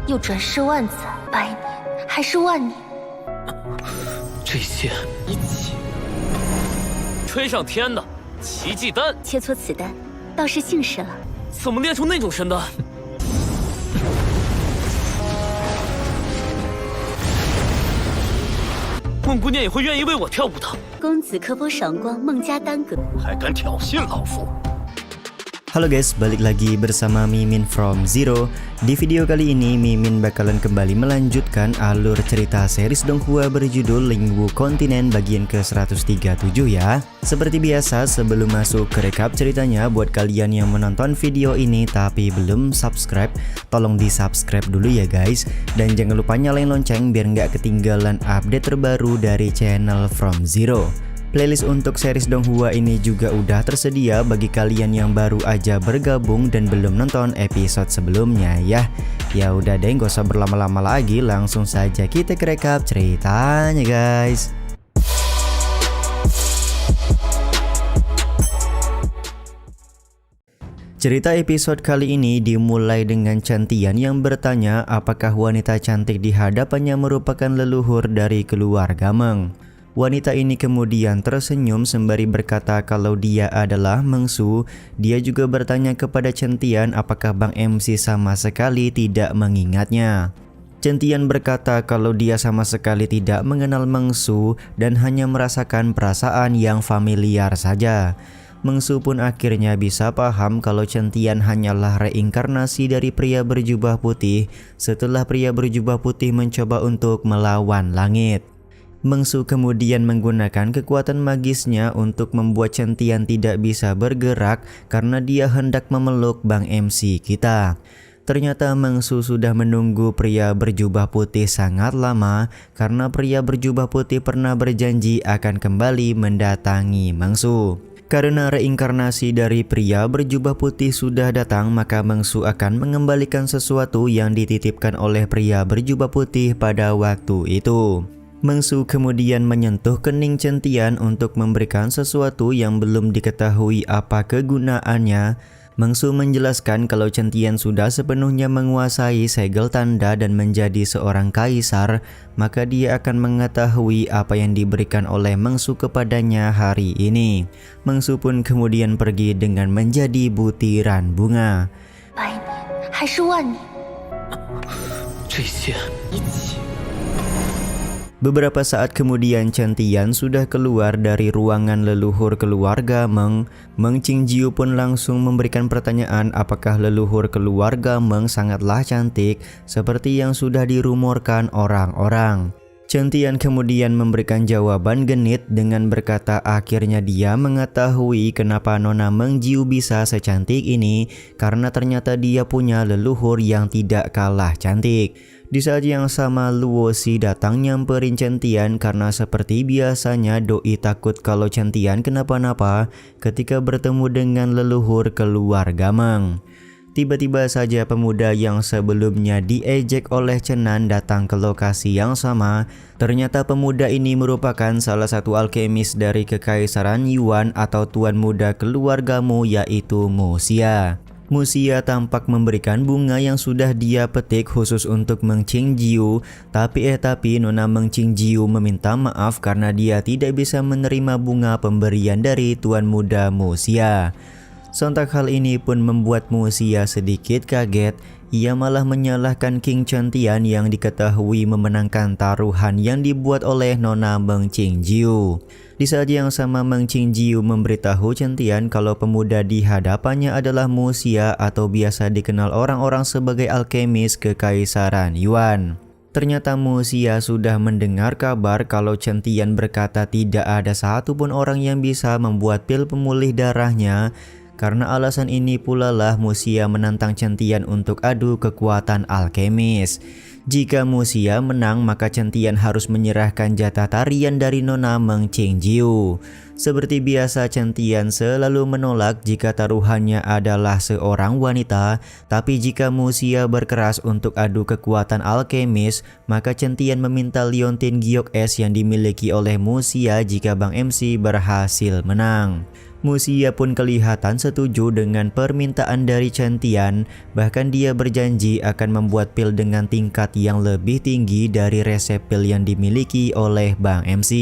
又转世万载、百年还是万年，这些一起吹上天的奇迹丹，切磋此丹，倒是幸事了。怎么练出那种神丹？孟姑娘也会愿意为我跳舞的。公子可否赏光孟家丹阁？还敢挑衅老夫！ Halo guys, balik lagi bersama Mimin from Zero. Di video kali ini Mimin bakalan kembali melanjutkan alur cerita series Donghua berjudul Lingwu Kontinen bagian ke-137 ya. Seperti biasa, sebelum masuk ke recap ceritanya, buat kalian yang menonton video ini tapi belum subscribe, tolong di subscribe dulu ya guys. Dan jangan lupa nyalain lonceng biar nggak ketinggalan update terbaru dari channel From Zero. Playlist untuk series Donghua ini juga udah tersedia bagi kalian yang baru aja bergabung dan belum nonton episode sebelumnya ya. Ya udah deh, gak usah berlama-lama lagi, langsung saja kita ke recap ceritanya guys. Cerita episode kali ini dimulai dengan Chantian yang bertanya apakah wanita cantik di hadapannya merupakan leluhur dari keluarga Meng. Wanita ini kemudian tersenyum sembari berkata kalau dia adalah Mengsu. Dia juga bertanya kepada Chantian apakah Bang MC sama sekali tidak mengingatnya. Chantian berkata kalau dia sama sekali tidak mengenal Mengsu dan hanya merasakan perasaan yang familiar saja. Mengsu pun akhirnya bisa paham kalau Chantian hanyalah reinkarnasi dari pria berjubah putih setelah pria berjubah putih mencoba untuk melawan langit. Mengsu kemudian menggunakan kekuatan magisnya untuk membuat Chantian tidak bisa bergerak karena dia hendak memeluk Bang MC kita. Ternyata Mengsu sudah menunggu pria berjubah putih sangat lama karena pria berjubah putih pernah berjanji akan kembali mendatangi Mengsu. Karena reinkarnasi dari pria berjubah putih sudah datang, maka Mengsu akan mengembalikan sesuatu yang dititipkan oleh pria berjubah putih pada waktu itu. Mengsu kemudian menyentuh kening Chantian untuk memberikan sesuatu yang belum diketahui apa kegunaannya. Mengsu menjelaskan kalau Chantian sudah sepenuhnya menguasai segel tanda dan menjadi seorang kaisar, maka dia akan mengetahui apa yang diberikan oleh Mengsu kepadanya hari ini. Mengsu pun kemudian pergi dengan menjadi butiran bunga. 百年还是万年，这些一起 Beberapa saat kemudian Chantian sudah keluar dari ruangan leluhur keluarga Meng. Meng Qingjiu pun langsung memberikan pertanyaan apakah leluhur keluarga Meng sangatlah cantik seperti yang sudah dirumorkan orang-orang. Chantian kemudian memberikan jawaban genit dengan berkata akhirnya dia mengetahui kenapa Nona Meng Jiu bisa secantik ini karena ternyata dia punya leluhur yang tidak kalah cantik. Di saat yang sama Luo Xi datang nyamperin Chantian karena seperti biasanya Doi takut kalau Chantian kenapa-napa ketika bertemu dengan leluhur keluarga Meng. Tiba-tiba saja pemuda yang sebelumnya diejek oleh Chenan datang ke lokasi yang sama. Ternyata pemuda ini merupakan salah satu alkemis dari Kekaisaran Yuan atau tuan muda keluargamu yaitu Mu Xia. Mu Xia tampak memberikan bunga yang sudah dia petik khusus untuk Meng Qingjiu. Tapi Nona Meng Qingjiu meminta maaf karena dia tidak bisa menerima bunga pemberian dari tuan muda Mu Xia. Sontak hal ini pun membuat Mu Xia sedikit kaget. Ia malah menyalahkan King Chantian yang diketahui memenangkan taruhan yang dibuat oleh Nona Meng Qingjiu. Di saat yang sama Meng Qingjiu memberitahu Chantian kalau pemuda di hadapannya adalah Mu Xia atau biasa dikenal orang-orang sebagai alkemis Kekaisaran Yuan. Ternyata Mu Xia sudah mendengar kabar kalau Chantian berkata tidak ada satupun orang yang bisa membuat pil pemulih darahnya. Karena alasan ini pula lah Mu Xia menantang Chantian untuk adu kekuatan alkemis. Jika Mu Xia menang maka Chantian harus menyerahkan jatah tarian dari Nona Meng Qingjiu. Seperti biasa Chantian selalu menolak jika taruhannya adalah seorang wanita. Tapi jika Mu Xia berkeras untuk adu kekuatan alkemis, maka Chantian meminta Liontin Giok S yang dimiliki oleh Mu Xia jika Bang MC berhasil menang. Musia pun kelihatan setuju dengan permintaan dari Chen Tian, bahkan dia berjanji akan membuat pil dengan tingkat yang lebih tinggi dari resep pil yang dimiliki oleh Bang MC.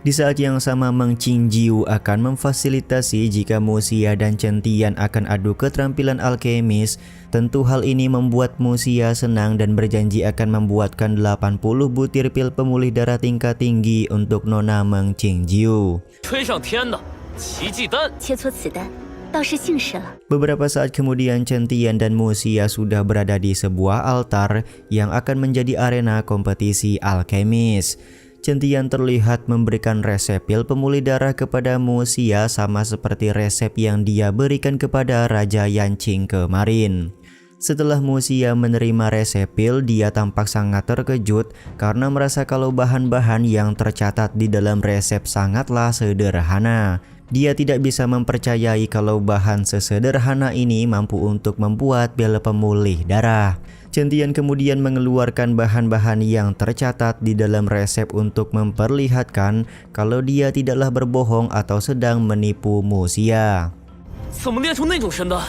Di saat yang sama Meng Qingjiu akan memfasilitasi jika Musia dan Chen Tian akan adu keterampilan alkemis. Tentu hal ini membuat Musia senang dan berjanji akan membuatkan 80 butir pil pemulih darah tingkat tinggi untuk Nona Meng Qingjiu. 吹上天的奇迹丹， 切磋此丹，倒是幸事了。 Beberapa saat kemudian Chen Tian dan Musia sudah berada di sebuah altar yang akan menjadi arena kompetisi alkemis. Chen Tian terlihat memberikan resep pil pemulih darah kepada Musia sama seperti resep yang dia berikan kepada Raja Yanqing kemarin. Setelah Musia menerima resep pil, dia tampak sangat terkejut karena merasa kalau bahan-bahan yang tercatat di dalam resep sangatlah sederhana. Dia tidak bisa mempercayai kalau bahan sesederhana ini mampu untuk membuat pil pemulih darah. Chen Tian kemudian mengeluarkan bahan-bahan yang tercatat di dalam resep untuk memperlihatkan kalau dia tidaklah berbohong atau sedang menipu Musia. 怎么练出那种神丹？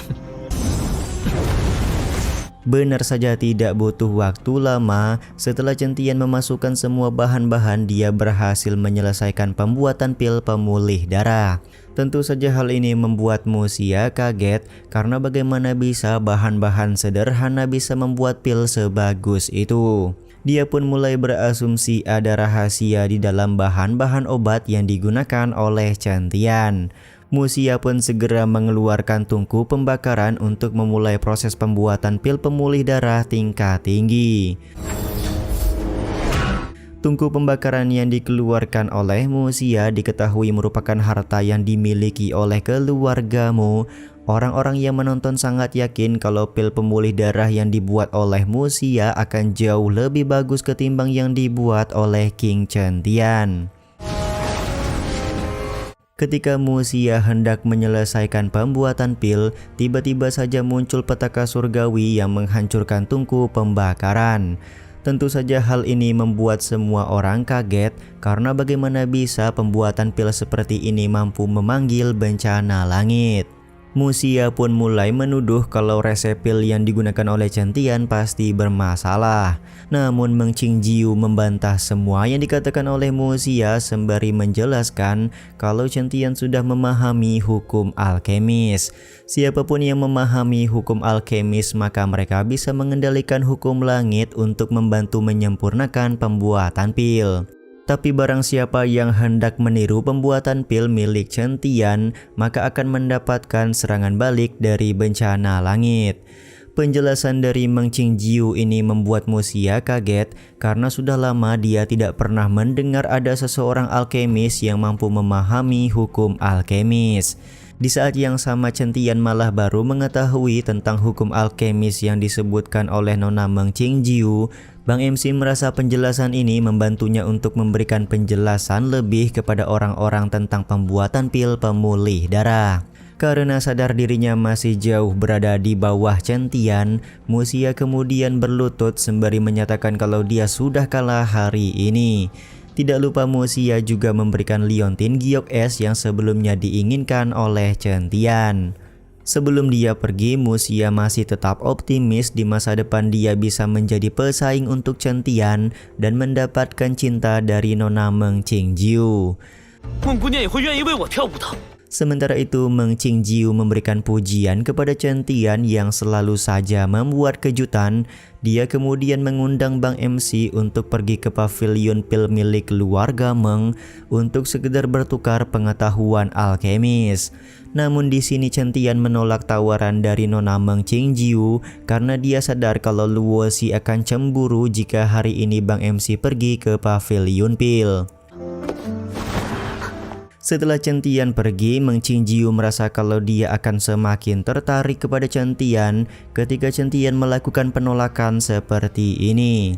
Benar saja tidak butuh waktu lama, setelah Chen Tian memasukkan semua bahan-bahan, dia berhasil menyelesaikan pembuatan pil pemulih darah. Tentu saja hal ini membuat Musia kaget karena bagaimana bisa bahan-bahan sederhana bisa membuat pil sebagus itu. Dia pun mulai berasumsi ada rahasia di dalam bahan-bahan obat yang digunakan oleh Chen Tian. Musia pun segera mengeluarkan tungku pembakaran untuk memulai proses pembuatan pil pemulih darah tingkat tinggi. Tungku pembakaran yang dikeluarkan oleh Musia diketahui merupakan harta yang dimiliki oleh keluargamu. Orang-orang yang menonton sangat yakin kalau pil pemulih darah yang dibuat oleh Musia akan jauh lebih bagus ketimbang yang dibuat oleh King Chen Tian. Ketika Musia hendak menyelesaikan pembuatan pil, tiba-tiba saja muncul petaka surgawi yang menghancurkan tungku pembakaran. Tentu saja hal ini membuat semua orang kaget karena bagaimana bisa pembuatan pil seperti ini mampu memanggil bencana langit. Musia pun mulai menuduh kalau resep pil yang digunakan oleh Chen Tian pasti bermasalah. Namun Meng Qingjiu membantah semua yang dikatakan oleh Musia sembari menjelaskan kalau Chen Tian sudah memahami hukum alkemis. Siapapun yang memahami hukum alkemis maka mereka bisa mengendalikan hukum langit untuk membantu menyempurnakan pembuatan pil. Tapi barang siapa yang hendak meniru pembuatan pil milik Chen Tian, maka akan mendapatkan serangan balik dari bencana langit. Penjelasan dari Meng Qingjiu ini membuat Musia kaget karena sudah lama dia tidak pernah mendengar ada seseorang alkemis yang mampu memahami hukum alkemis. Di saat yang sama Chen Tian malah baru mengetahui tentang hukum alkemis yang disebutkan oleh Nona Meng Qingjiu. Bang MC merasa penjelasan ini membantunya untuk memberikan penjelasan lebih kepada orang-orang tentang pembuatan pil pemulih darah. Karena sadar dirinya masih jauh berada di bawah Chen Tian, Musia kemudian berlutut sembari menyatakan kalau dia sudah kalah hari ini. Tidak lupa Musia juga memberikan liontin giok es yang sebelumnya diinginkan oleh Chen Tian. Sebelum dia pergi, Musia masih tetap optimis di masa depan dia bisa menjadi pesaing untuk Chen Tian dan mendapatkan cinta dari Nona Meng Qingjiu. 孟姑娘也会愿意为我跳舞的。 Sementara itu Meng Qingjiu memberikan pujian kepada Chen Tian yang selalu saja membuat kejutan. Dia kemudian mengundang Bang MC untuk pergi ke pavilion pil milik keluarga Meng untuk sekedar bertukar pengetahuan alkemis. Namun di sini Chen Tian menolak tawaran dari Nona Meng Qingjiu karena dia sadar kalau Luo Xi akan cemburu jika hari ini Bang MC pergi ke pavilion pil. Setelah Chen Tian pergi, Meng Qingjiu merasa kalau dia akan semakin tertarik kepada Chen Tian ketika Chen Tian melakukan penolakan seperti ini.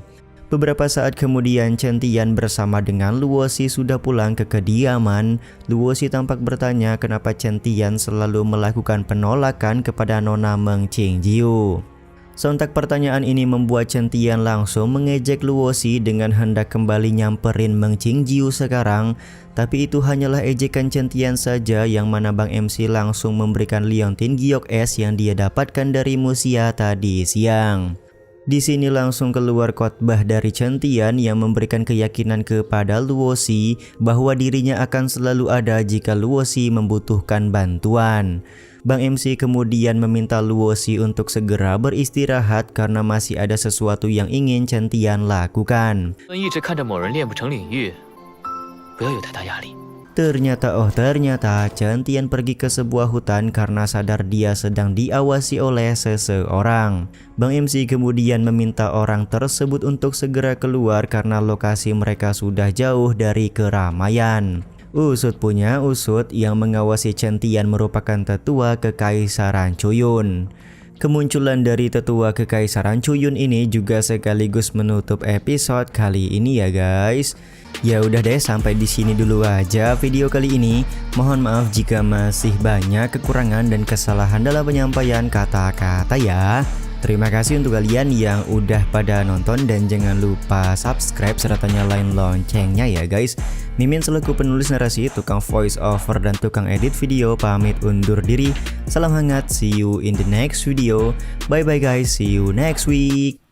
Beberapa saat kemudian Chen Tian bersama dengan Luo Xi sudah pulang ke kediaman. Luo Xi tampak bertanya kenapa Chen Tian selalu melakukan penolakan kepada Nona Meng Qingjiu. Sontak pertanyaan ini membuat Chen Tian langsung mengejek Luosi dengan hendak kembali nyamperin Meng Qingjiu sekarang. Tapi itu hanyalah ejekan Chen Tian saja, yang mana Bang MC langsung memberikan Liontin Giok S yang dia dapatkan dari Musia tadi siang. Di sini langsung keluar khotbah dari Chen Tian yang memberikan keyakinan kepada Luosi bahwa dirinya akan selalu ada jika Luosi membutuhkan bantuan. Bang MC kemudian meminta Luosi untuk segera beristirahat karena masih ada sesuatu yang ingin Chen Tian lakukan. Ternyata Chen Tian pergi ke sebuah hutan karena sadar dia sedang diawasi oleh seseorang. Bang MC kemudian meminta orang tersebut untuk segera keluar karena lokasi mereka sudah jauh dari keramaian. Usut punya usut, yang mengawasi Chen Tian merupakan tetua Kekaisaran Chuyun. Kemunculan dari tetua Kekaisaran Chuyun ini juga sekaligus menutup episode kali ini ya guys. Ya udah deh, sampai di sini dulu aja video kali ini. Mohon maaf jika masih banyak kekurangan dan kesalahan dalam penyampaian kata-kata ya. Terima kasih untuk kalian yang udah pada nonton, dan jangan lupa subscribe serta nyalain loncengnya ya guys. Mimin selaku penulis narasi, tukang voice over, dan tukang edit video pamit undur diri. Salam hangat, see you in the next video. Bye bye guys, see you next week.